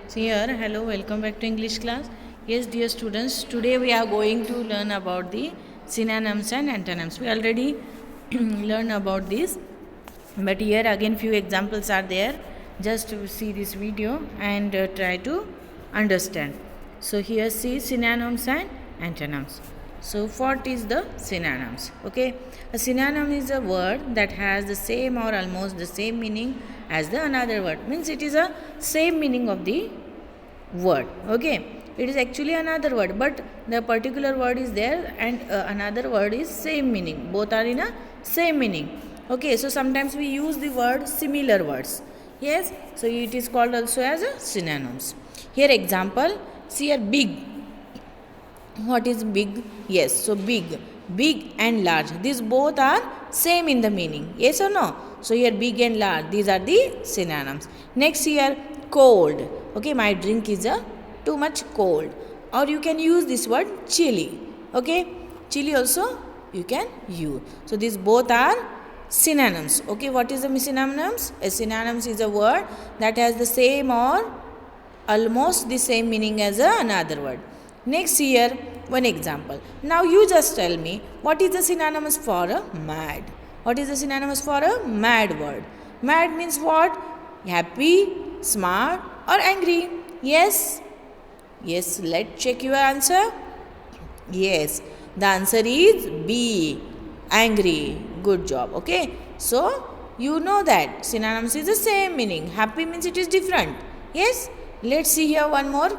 So here, hello, welcome back to English class. Yes, dear students, today we are going to learn about the synonyms and antonyms. We already learned about this, but here again few examples are there. Just to see this video and try to understand. So here see synonyms and antonyms. So what is the synonyms? Okay, a synonym is a word that has the same or almost the same meaning as the another word. Means it is a same meaning of the word. Okay, it is actually another word, but the particular word is there and another word is same meaning. Both are in a same meaning. Okay, so sometimes we use the word similar words. Yes, so it is called also as a synonyms. Here example, see here big. What is big? Yes, so big and large, these both are same in the meaning. Yes or no? So here big and large, these are the synonyms. Next here cold. Okay, my drink is too much cold, or you can use this word chilly. Okay, chilly also you can use. So these both are synonyms. Okay, what is the synonyms? A synonyms is a word that has the same or almost the same meaning as another word. Next here one example. Now you just tell me what is the synonymous for a mad. What is the synonymous for a mad word? Mad means what? Happy, smart or angry? Yes? Yes, let's check your answer. Yes, the answer is B. Angry. Good job. Okay, so you know that synonyms is the same meaning. Happy means it is different. Yes, let's see here one more.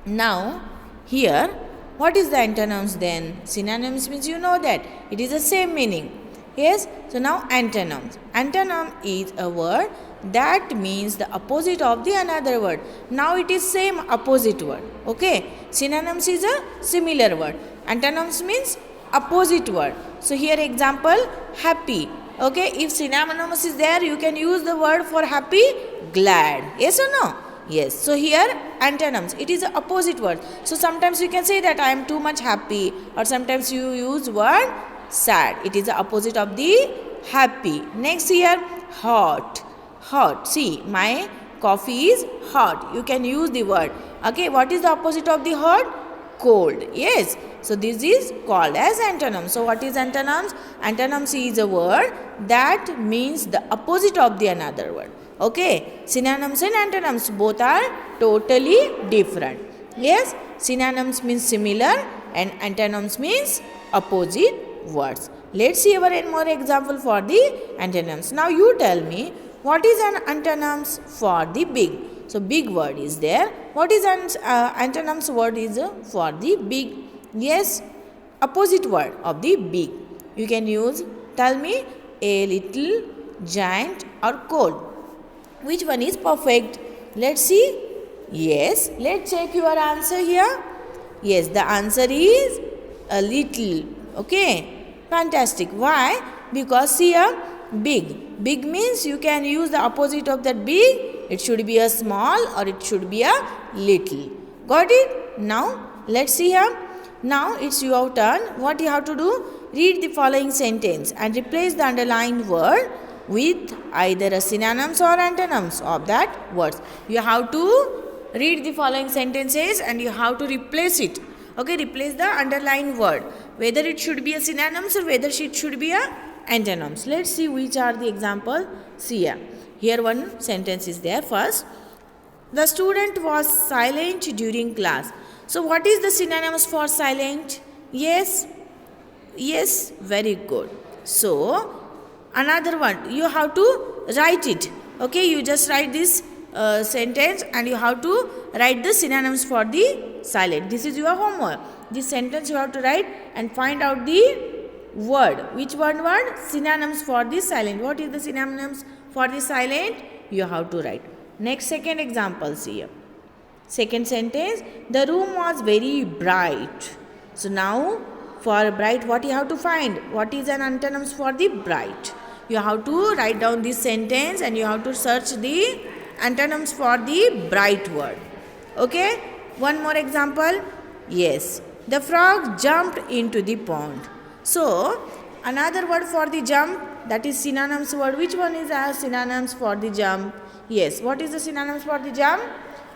Now here what is the antonyms then? Synonyms means you know that it is the same meaning. Yes, so now antonyms. Antonym is a word that means the opposite of the another word. Now it is same opposite word. Okay, synonyms is a similar word. Antonyms means opposite word. So here example happy. Okay, if synonymous is there, you can use the word for happy glad. Yes or no? Yes. So here antonyms, it is the opposite word. So sometimes you can say that I am too much happy, or sometimes you use word sad. It is the opposite of the happy. Next here hot. Hot. See, my coffee is hot. You can use the word. Okay, what is the opposite of the hot? Cold. Yes. So this is called as antonyms. So what is antonyms? Antonyms is a word that means the opposite of the another word. Okay, synonyms and antonyms both are totally different. Yes, synonyms means similar and antonyms means opposite words. Let's see one more example for the antonyms. Now you tell me what is an antonyms for the big. So big word is there. What is an antonyms word is for the big? Yes, opposite word of the big. You can use, tell me, a little, giant or cold. Which one is perfect? Let's see. Yes, let's check your answer here. Yes, the answer is a little. Okay, fantastic. Why? Because here big. Big means you can use the opposite of that big. It should be a small or it should be a little. Got it? Now let's see here. Now it's your turn. What you have to do? Read the following sentence and replace the underlined word with either a synonyms or antonyms of that words. You have to read the following sentences and you have to replace it. Okay, replace the underlined word. Whether it should be a synonyms or whether it should be a antonyms. Let's see which are the example. See here. Here one sentence is there. First, the student was silent during class. So what is the synonyms for silent? Yes. Yes, very good. So another one, you have to write it. Okay, you just write this sentence and you have to write the synonyms for the silent. This is your homework. This sentence you have to write and find out the word. Which one word? Synonyms for the silent. What is the synonyms for the silent? You have to write. Next, second example, see here. Second sentence, the room was very bright. So now for bright, what you have to find? What is an antonyms for the bright? You have to write down this sentence and you have to search the antonyms for the bright word. Okay, one more example. Yes, the frog jumped into the pond. So another word for the jump, that is synonyms word. Which one is a synonyms for the jump? Yes, what is the synonyms for the jump?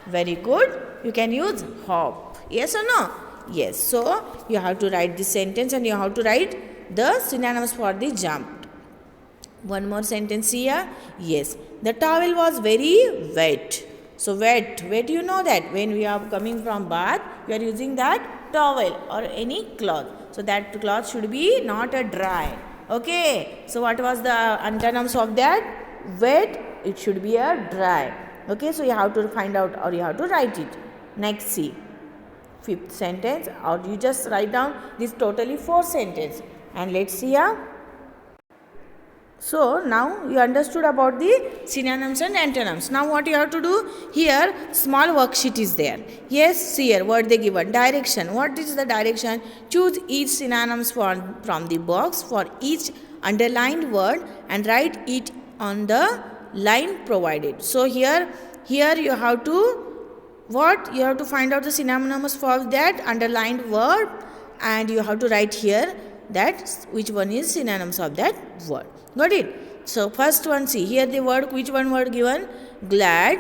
Very good. You can use hop. Yes or no? Yes. So you have to write this sentence and you have to write the synonyms for the jumped. One more sentence here. Yes. The towel was very wet. So wet. Wet, you know that when we are coming from bath, we are using that towel or any cloth. So that cloth should be not a dry. Okay. So what was the antonyms of that? Wet, it should be a dry. Okay. So you have to find out or you have to write it. Next, see. Fifth sentence, or you just write down this totally 4 sentences. And let's see here. So now you understood about the synonyms and antonyms. Now what you have to do here, small worksheet is there. Yes, here word they given. Direction. What is the direction? Choose each synonyms from the box for each underlined word and write it on the line provided. So here you have to what? You have to find out the synonyms for that underlined word and you have to write here that which one is synonyms of that word. Got it? So first one, see here the word, which one word given? Glad,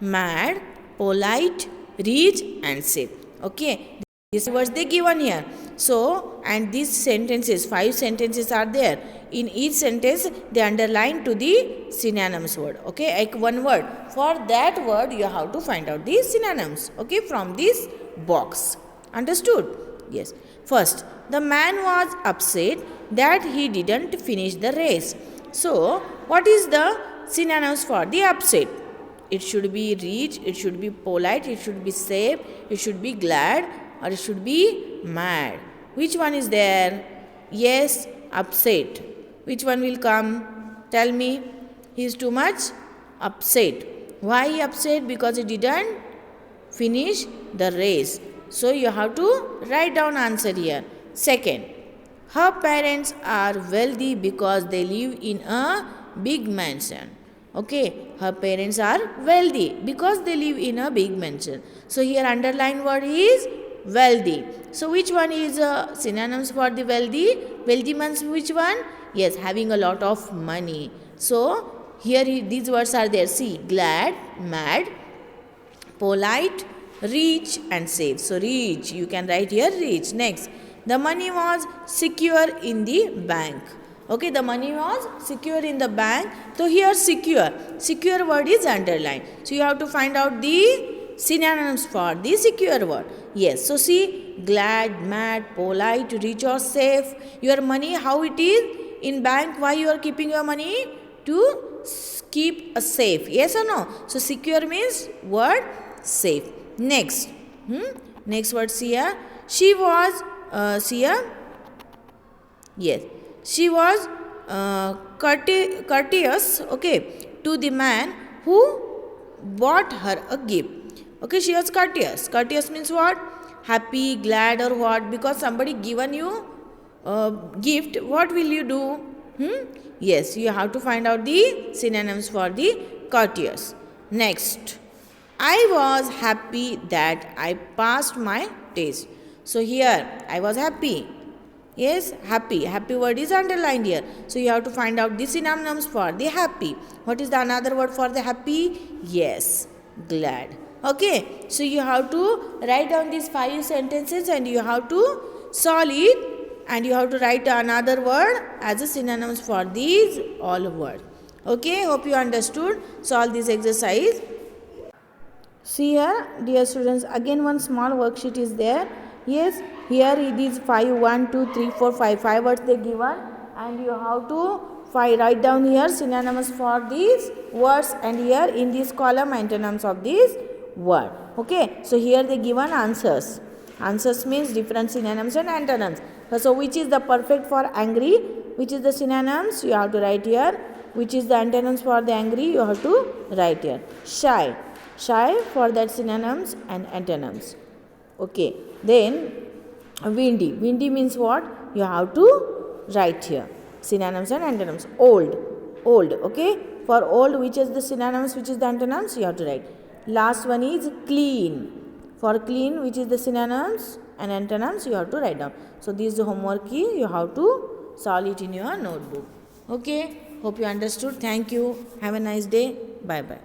mad, polite, rich and safe. Okay, these words they given here. So and these sentences, 5 sentences are there. In each sentence they underline to the synonyms word. Okay, like one word. For that word you have to find out the synonyms. Okay, from this box. Understood? Yes. First, the man was upset that he didn't finish the race. So, what is the synonyms for the upset? It should be rich, it should be polite, it should be safe, it should be glad, or it should be mad. Which one is there? Yes, upset. Which one will come? Tell me. He is too much upset. Why he upset? Because he didn't finish the race. So you have to write down answer here. Second, her parents are wealthy because they live in a big mansion. Okay, her parents are wealthy because they live in a big mansion. So here underline word is wealthy. So which one is synonyms for the wealthy? Wealthy means which one? Yes, having a lot of money. So here these words are there. See, glad, mad, polite, rich and safe. So rich, you can write here rich. Next, the money was secure in the bank. Okay, the money was secure in the bank. So here secure. Secure word is underlined. So you have to find out the synonyms for the secure word. Yes, so see, glad, mad, polite, rich or safe. Your money, how it is in bank, why you are keeping your money? To keep a safe. Yes or no? So secure means word safe. Next, next word see here. She was, see here. Yes, she was courteous, okay, to the man who bought her a gift. Okay, she was courteous. Courteous means what? Happy, glad or what? Because somebody given you gift, what will you do? Yes, you have to find out the synonyms for the courteous. Next, I was happy that I passed my test. So here, I was happy. Yes, happy. Happy word is underlined here. So you have to find out the synonyms for the happy. What is the another word for the happy? Yes, glad. Okay, so you have to write down these 5 sentences and you have to solve it and you have to write another word as a synonyms for these all words. Okay, hope you understood. Solve this exercise. See here, dear students, again one small worksheet is there. Yes, here it is 5, 1, 2, 3, 4, 5 words they given and you have to write down here synonyms for these words and here in this column antonyms of this word. Okay, so here they given answers. Answers means different synonyms and antonyms. So which is the perfect for angry? Which is the synonyms? You have to write here. Which is the antonyms for the angry? You have to write here. Shy. Shy for that synonyms and antonyms. Okay. Then windy. Windy means what? You have to write here. Synonyms and antonyms. Old. Old. Okay. For old, which is the synonyms, which is the antonyms? You have to write. Last one is clean. For clean, which is the synonyms and antonyms, you have to write down. So this is the homework key. You have to solve it in your notebook. Okay. Hope you understood. Thank you. Have a nice day. Bye bye.